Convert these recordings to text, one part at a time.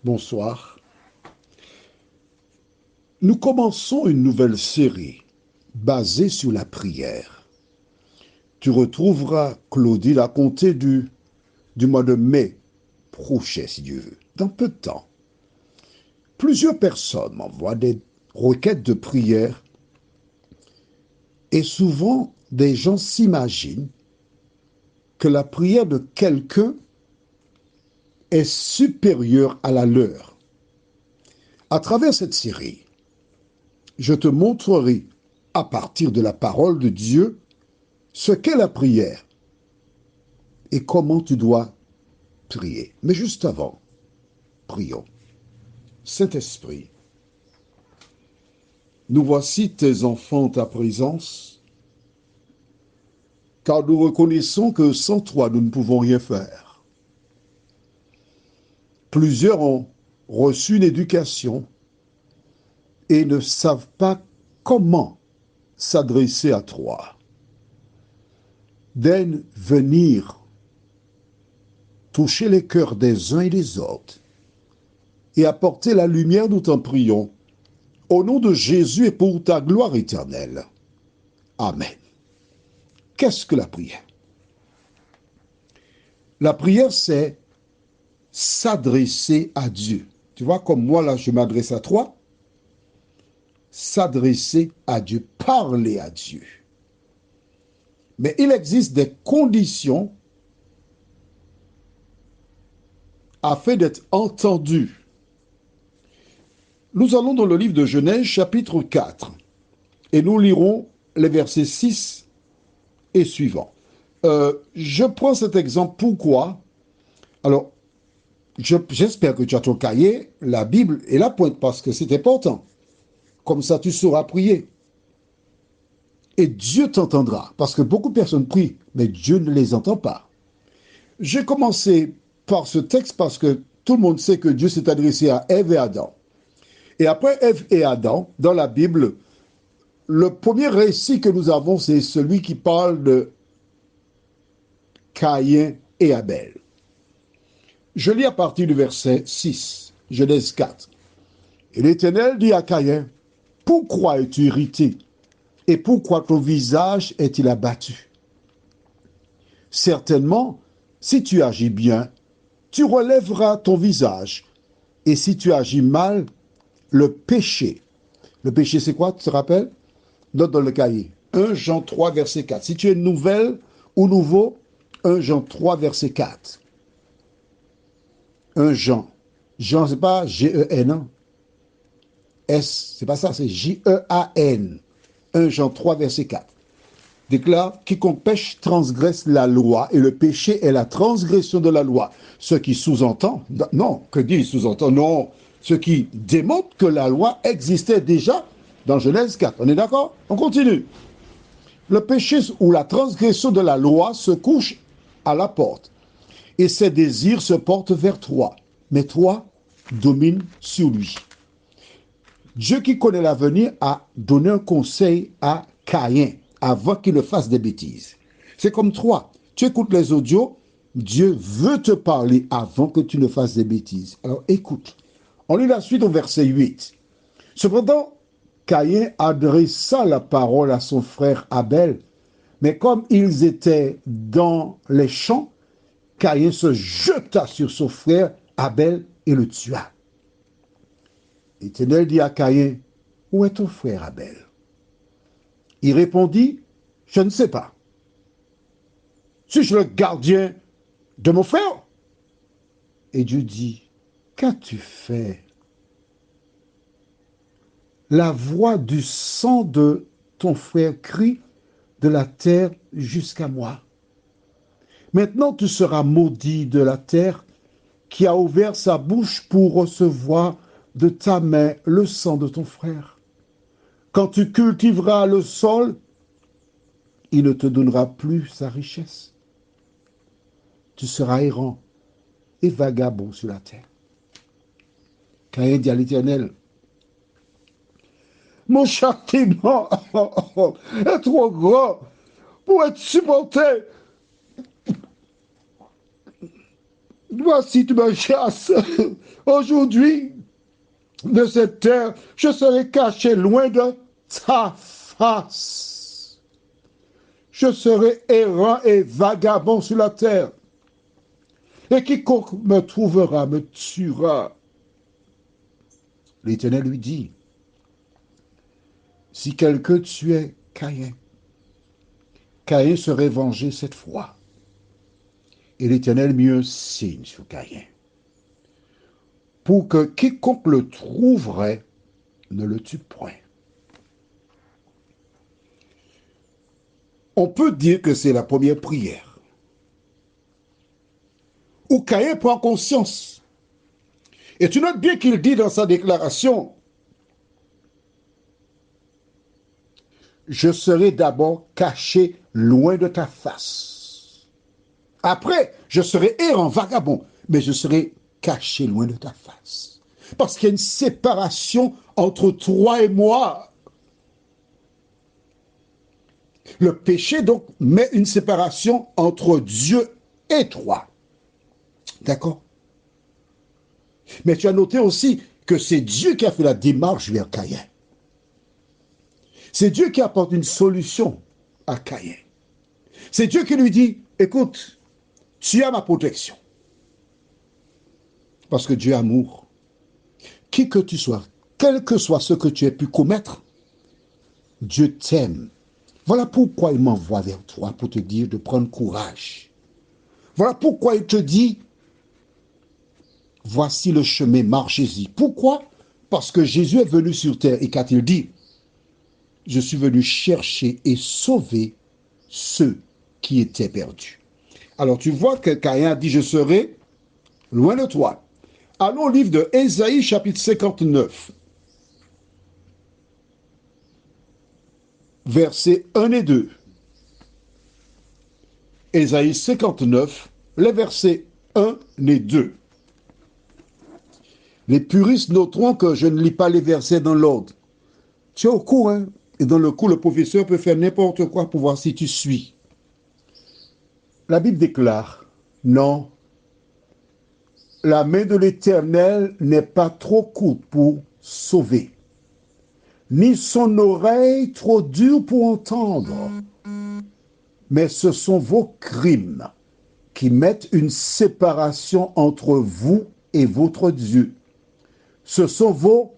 Bonsoir. Nous commençons une nouvelle série basée sur la prière. Tu retrouveras Claudie à compter du mois de mai prochain, si Dieu veut, dans peu de temps. Plusieurs personnes m'envoient des requêtes de prière et souvent des gens s'imaginent que la prière de quelqu'un est supérieure à la leur. À travers cette série, je te montrerai, à partir de la parole de Dieu, ce qu'est la prière et comment tu dois prier. Mais juste avant, prions. Saint-Esprit, nous voici tes enfants en ta présence, car nous reconnaissons que sans toi, nous ne pouvons rien faire. Plusieurs ont reçu une éducation et ne savent pas comment s'adresser à toi. Daigne venir toucher les cœurs des uns et des autres et apporter la lumière, nous t'en prions, au nom de Jésus et pour ta gloire éternelle. Amen. Qu'est-ce que la prière? La prière, c'est s'adresser à Dieu. Tu vois, comme moi, là, je m'adresse à toi. S'adresser à Dieu, parler à Dieu. Mais il existe des conditions afin d'être entendu. Nous allons dans le livre de Genèse, chapitre 4, et nous lirons les versets 6 et suivants. Je prends cet exemple. Pourquoi? Alors, j'espère que tu as ton cahier, la Bible et la pointe, parce que c'est important. Comme ça, tu sauras prier. Et Dieu t'entendra, parce que beaucoup de personnes prient, mais Dieu ne les entend pas. J'ai commencé par ce texte parce que tout le monde sait que Dieu s'est adressé à Ève et Adam. Et après Ève et Adam, dans la Bible, le premier récit que nous avons, c'est celui qui parle de Caïn et Abel. Je lis à partir du verset 6, Genèse 4. Et l'Éternel dit à Caïn, « Pourquoi es-tu irrité? Et pourquoi ton visage est-il abattu? Certainement, si tu agis bien, tu relèveras ton visage. Et si tu agis mal, le péché. Le péché, c'est quoi, tu te rappelles? Note dans le cahier. 1 Jean 3, verset 4. Si tu es nouvelle ou nouveau, 1 Jean 3, verset 4. 1 Jean. Jean, c'est pas G-E-N, hein? S, c'est pas ça, c'est J-E-A-N. 1 Jean 3, verset 4. Déclare, quiconque pêche transgresse la loi, et le péché est la transgression de la loi. Ce qui sous-entend, non, que dit sous-entend? Non, ce qui démontre que la loi existait déjà dans Genèse 4. On est d'accord? On continue. Le péché ou la transgression de la loi se couche à la porte, et ses désirs se portent vers toi, mais toi domine sur lui. Dieu qui connaît l'avenir a donné un conseil à Caïn avant qu'il ne fasse des bêtises. C'est comme toi, tu écoutes les audios, Dieu veut te parler avant que tu ne fasses des bêtises. Alors écoute, on lit la suite au verset 8. Cependant, Caïn adressa la parole à son frère Abel, mais comme ils étaient dans les champs, Caïn se jeta sur son frère Abel et le tua. L'Éternel dit à Caïn, « Où est ton frère Abel? » Il répondit, « Je ne sais pas. Suis-je le gardien de mon frère? » Et Dieu dit, « Qu'as-tu fait? La voix du sang de ton frère crie de la terre jusqu'à moi. Maintenant tu seras maudit de la terre qui a ouvert sa bouche pour recevoir de ta main le sang de ton frère. Quand tu cultiveras le sol, il ne te donnera plus sa richesse. Tu seras errant et vagabond sur la terre. » Caïn dit à l'Éternel, « Mon châtiment est trop grand pour être supporté. voici tu me chasses. Aujourd'hui, de cette terre, je serai caché loin de ta face. Je serai errant et vagabond sur la terre. Et quiconque me trouvera me tuera. L'Éternel lui dit, si quelqu'un tuait Caïn, Caïn serait vengé cette fois. Et l'Éternel mit un signe sur Caïn, pour que quiconque le trouverait ne le tue point. On peut dire que c'est la première prière, où Caïn prend conscience. Et tu notes bien qu'il dit dans sa déclaration, je serai d'abord caché loin de ta face. Après, je serai errant, vagabond, mais je serai caché loin de ta face. Parce qu'il y a une séparation entre toi et moi. Le péché, donc, met une séparation entre Dieu et toi. D'accord? Mais tu as noté aussi que c'est Dieu qui a fait la démarche vers Caïn. C'est Dieu qui apporte une solution à Caïn. C'est Dieu qui lui dit, écoute, tu as ma protection. Parce que Dieu est amour. Qui que tu sois, quel que soit ce que tu aies pu commettre, Dieu t'aime. Voilà pourquoi il m'envoie vers toi pour te dire de prendre courage. Voilà pourquoi il te dit, voici le chemin, marchez-y. Pourquoi? Parce que Jésus est venu sur terre et qu'a-t-il dit? Je suis venu chercher et sauver ceux qui étaient perdus. Alors tu vois que Caïn a dit, je serai loin de toi. Allons au livre de Ésaïe, chapitre 59, versets 1 et 2. Ésaïe 59, les versets 1 et 2. Les puristes noteront que je ne lis pas les versets dans l'ordre. Tu es au cours, hein? Et dans le cours, le professeur peut faire n'importe quoi pour voir si tu suis. La Bible déclare, non, la main de l'Éternel n'est pas trop courte pour sauver, ni son oreille trop dure pour entendre. Mais ce sont vos crimes qui mettent une séparation entre vous et votre Dieu. Ce sont vos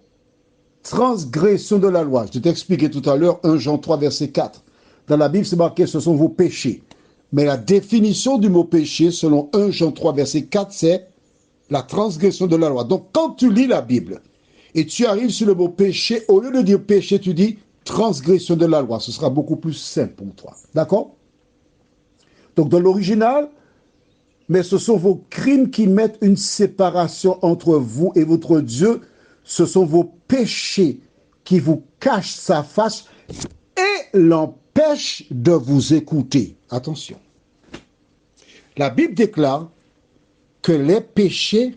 transgressions de la loi. Je t'ai expliqué tout à l'heure 1 Jean 3, verset 4. Dans la Bible, c'est marqué, ce sont vos péchés. Mais la définition du mot péché, selon 1 Jean 3, verset 4, c'est la transgression de la loi. Donc, quand tu lis la Bible et tu arrives sur le mot péché, au lieu de dire péché, tu dis transgression de la loi. Ce sera beaucoup plus simple pour toi. D'accord? Donc, dans l'original, mais ce sont vos crimes qui mettent une séparation entre vous et votre Dieu. Ce sont vos péchés qui vous cachent sa face et l'empêchent de vous écouter. Attention. La Bible déclare que les péchés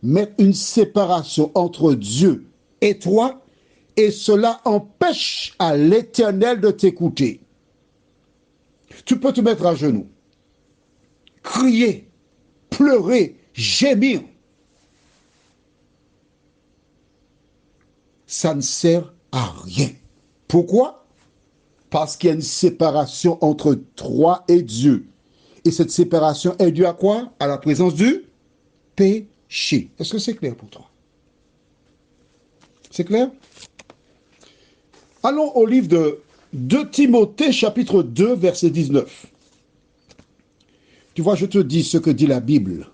mettent une séparation entre Dieu et toi, et cela empêche à l'Éternel de t'écouter. Tu peux te mettre à genoux, crier, pleurer, gémir. Ça ne sert à rien. Pourquoi? Parce qu'il y a une séparation entre toi et Dieu. Et cette séparation est due à quoi? À la présence du péché. Est-ce que c'est clair pour toi? C'est clair? Allons au livre de 2 Timothée, chapitre 2, verset 19. Tu vois, je te dis ce que dit la Bible.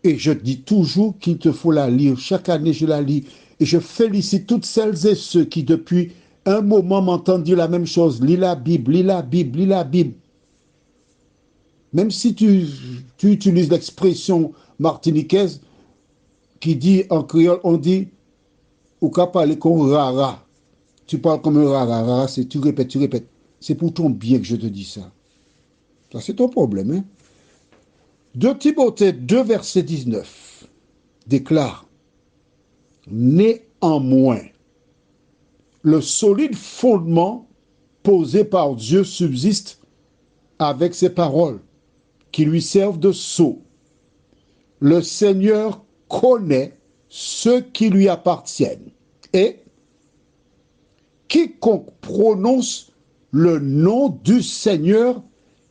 Et je dis toujours qu'il te faut la lire. Chaque année, je la lis. Et je félicite toutes celles et ceux qui, depuis un moment, m'entendent dire la même chose. Lis la Bible, lis la Bible, lis la Bible. Même si tu utilises l'expression martiniquaise qui dit en créole, on dit, ou qu'à parler comme rara. Tu parles comme un rara. Rara, c'est tu répètes, tu répètes. C'est pour ton bien que je te dis ça. Ça, c'est ton problème. Hein? 2 Timothée 2, verset 19 déclare, néanmoins, le solide fondement posé par Dieu subsiste avec ses paroles qui lui servent de sceau le Seigneur connaît ceux qui lui appartiennent. Et quiconque prononce le nom du Seigneur,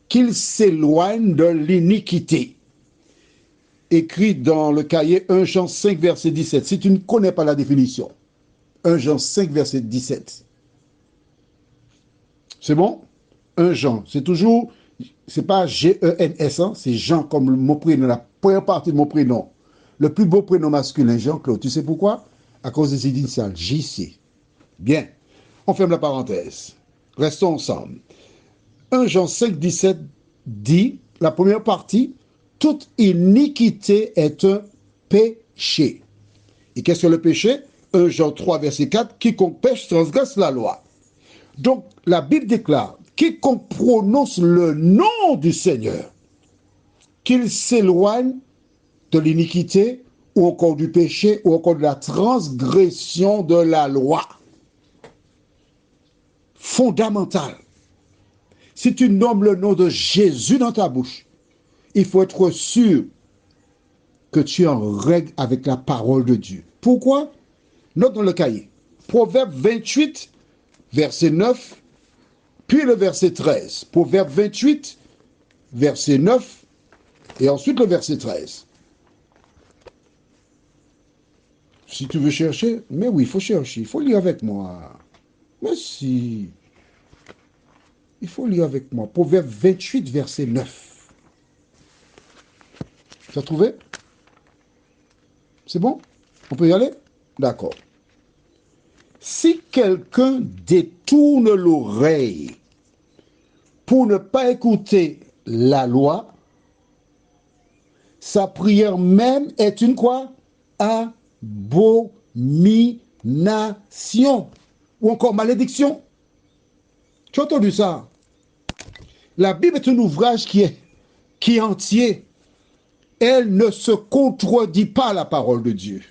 qu'il s'éloigne de l'iniquité. Écrit dans le cahier 1 Jean 5, verset 17. Si tu ne connais pas la définition, 1 Jean 5, verset 17. C'est bon? 1 Jean, c'est toujours, c'est pas G-E-N-S, hein, c'est Jean comme le mot prénom, la première partie de mon prénom. Le plus beau prénom masculin, Jean-Claude. Tu sais pourquoi? À cause des initiales, JC. Bien, on ferme la parenthèse. Restons ensemble. 1 Jean 5, 17 dit, la première partie, toute iniquité est un péché. Et qu'est-ce que le péché? 1 Jean 3, verset 4, quiconque pêche transgresse la loi. Donc, la Bible déclare, quiconque prononce le nom du Seigneur, qu'il s'éloigne de l'iniquité, ou encore du péché, ou encore de la transgression de la loi. Fondamental. Si tu nommes le nom de Jésus dans ta bouche, il faut être sûr que tu es en règle avec la parole de Dieu. Pourquoi? Note dans le cahier. Proverbe 28, verset 9, puis le verset 13. Proverbe 28, verset 9, et ensuite le verset 13. Si tu veux chercher, mais oui, il faut chercher, il faut lire avec moi. Mais si, il faut lire avec moi. Proverbe 28, verset 9. Tu as trouvé? C'est bon? On peut y aller? D'accord. Si quelqu'un détourne l'oreille pour ne pas écouter la loi, sa prière même est une quoi? Abomination. Ou encore malédiction. Tu as entendu ça? La Bible est un ouvrage qui est entier. Elle ne se contredit pas à la parole de Dieu.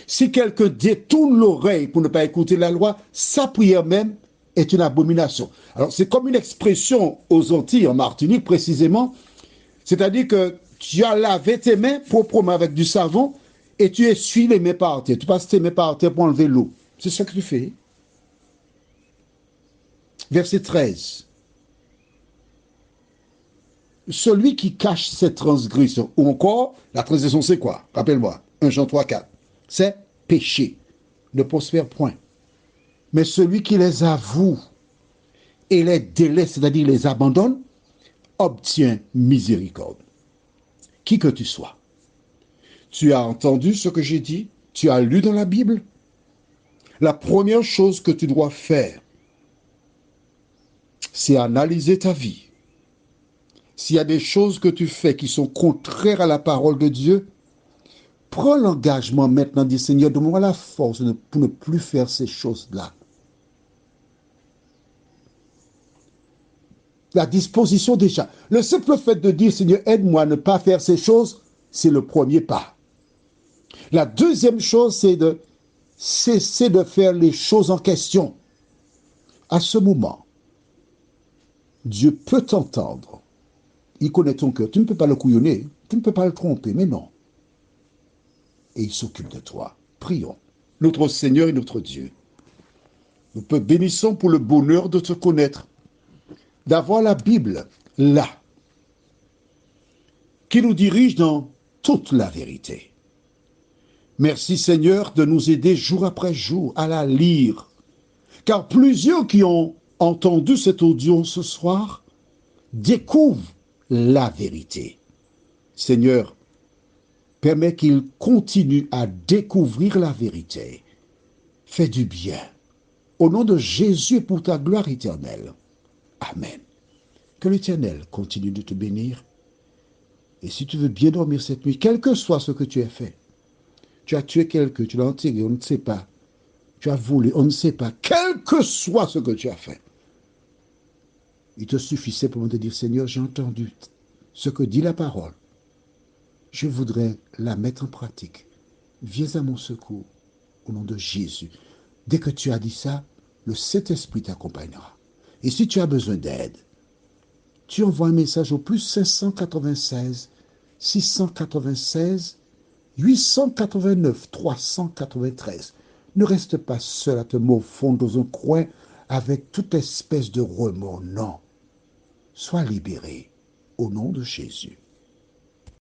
Si quelqu'un détourne l'oreille pour ne pas écouter la loi, sa prière même est une abomination. Alors, c'est comme une expression aux Antilles, en Martinique précisément, c'est-à-dire que tu as lavé tes mains proprement avec du savon et tu essuies les mains par terre. Tu passes tes mains par terre pour enlever l'eau. C'est ça que tu fais. Verset 13. Celui qui cache cette transgression, ou encore, la transgression c'est quoi? Rappelle-moi, 1 Jean 3, 4. C'est péché, ne prospère point. Mais celui qui les avoue et les délaisse, c'est-à-dire les abandonne, obtient miséricorde. Qui que tu sois. Tu as entendu ce que j'ai dit? Tu as lu dans la Bible? La première chose que tu dois faire, c'est analyser ta vie. S'il y a des choses que tu fais qui sont contraires à la parole de Dieu, prends l'engagement maintenant, dis Seigneur, donne-moi la force pour ne plus faire ces choses-là. La disposition déjà. Le simple fait de dire Seigneur, aide-moi à ne pas faire ces choses, c'est le premier pas. La deuxième chose, c'est de cesser de faire les choses en question. À ce moment, Dieu peut t'entendre. Il connaît ton cœur. Tu ne peux pas le couillonner, tu ne peux pas le tromper, mais non. Et il s'occupe de toi. Prions. Notre Seigneur et notre Dieu, nous te bénissons pour le bonheur de te connaître, d'avoir la Bible là, qui nous dirige dans toute la vérité. Merci Seigneur de nous aider jour après jour à la lire, car plusieurs qui ont entendu cette audio ce soir découvrent la vérité. Seigneur, permets qu'ils continuent à découvrir la vérité. Fais du bien. Au nom de Jésus et pour ta gloire éternelle. Amen. Que l'Éternel continue de te bénir. Et si tu veux bien dormir cette nuit, quel que soit ce que tu as fait, tu as tué quelqu'un, tu l'as enterré, on ne sait pas. Tu as volé, on ne sait pas. Quel que soit ce que tu as fait, il te suffit simplement de dire, Seigneur, j'ai entendu ce que dit la parole. Je voudrais la mettre en pratique. Viens à mon secours au nom de Jésus. Dès que tu as dit ça, le Saint-Esprit t'accompagnera. Et si tu as besoin d'aide, tu envoies un message au plus 596 696 889 393. Ne reste pas seul à te morfondre dans un coin avec toute espèce de remords. Non. Sois libéré au nom de Jésus.